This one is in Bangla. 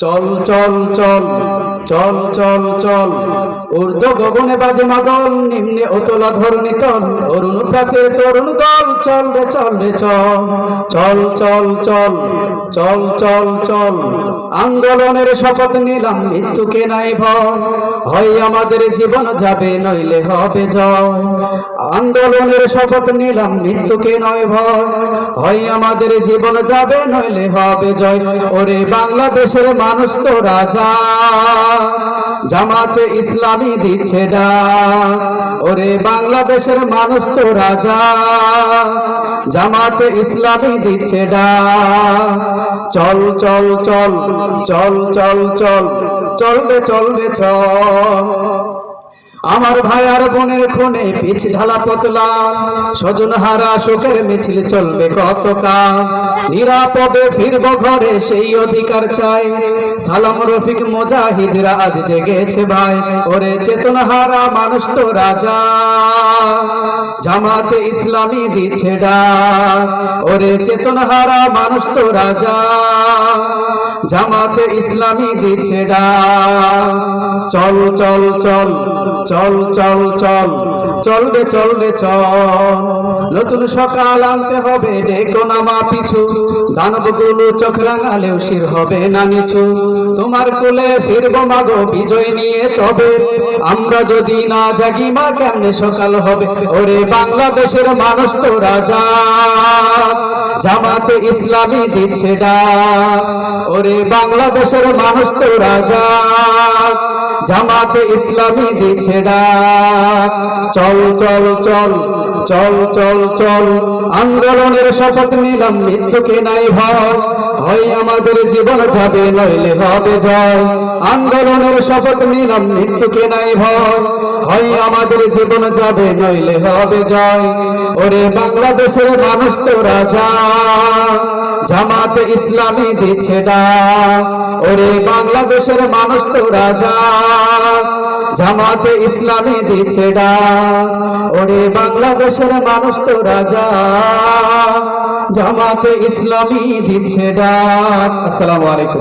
চল চল চল চল চল চল ঊর্ধ্ব গগনে বাজে মাদল, নিম্নে অতলা ধরণী তল, অরুণ প্রাতের তরুণ দল, চল রে চল রে চল চল চল চল চল চল চল। আন্দোলনের শপথ নিলাম, মৃত্যুকে নাই ভয়, হয় আমাদের জীবন যাবে নইলে হবে জয়। আন্দোলনের শপথ নিলাম, মৃত্যুকে নয় ভয়, হয় আমাদের জীবন যাবে নইলে হবে জয়। ওরে বাংলাদেশের মানুষ তো রাজা, জামাতে ইসলামী দিচ্ছে ডাক। ওরে বাংলাদেশের মানুষ তো রাজা, জামাতে ইসলামী দিচ্ছে ডাক। চল চল চল চল চল চল চল রে চল রে চল। আমার ভাই আর বোনের খুনে পিছ ঢালা পতলা, স্বজন হারা শোকের মিছিল চলবে কতকাল। নিরাপদে ফিরব ঘরে সেই অধিকার চাই, সালাম রফিক মুজাহিদরা আজ জেগেছে ভাই। ওরে চেতনা হারা মানুষ তো রাজা, জামাতে ইসলামী দিচ্ছে ডাক। ওরে চেতনা হারা মানুষ তো রাজা, জামাতে ইসলামী দিচ্ছে ডাক। চল চল চল চল চল চল চল রে চল রে চল। নতুন সকাল আনতে হবে, ডেকো নামা পিছু, দানবগুলো চোখ রাঙালেও শির হবে না নিচু। তোমার কোলে ফিরবো মাগো বিজয় নিয়ে, তবে আমরা যদি না জাগি মা কেমনে সকাল হবে। ওরে বাংলাদেশের মানুষ তো রাজা, জামাতে ইসলামী দিচ্ছে ডাক। ওরে বাংলাদেশের মানুষ তো রাজা, জামাতে ইসলামী দিচ্ছে ডাক। চল চল চল চল চল চল। আন্দোলনের শপথ নিলাম, মৃত্যুকে নাই ভয়, হয় আমাদের জীবন যাবে নইলে হবে জয়। আন্দোলনের শপথ নিলাম, মৃত্যুকে নাই ভয়, হয় আমাদের জীবন যাবে নইলে হবে জয়। ওরে বাংলাদেশের মানুষ তো রাজা, জামাতে ইসলামী দিচ্ছে ডাক। ওরে বাংলাদেশের মানুষ তো রাজা, জামাতে ইসলামী দিচ্ছে ডাক। ওরে বাংলাদেশের মানুষ তো রাজা, জামাতে ইসলামী দিচ্ছে ডাক। আসসালামু আলাইকুম।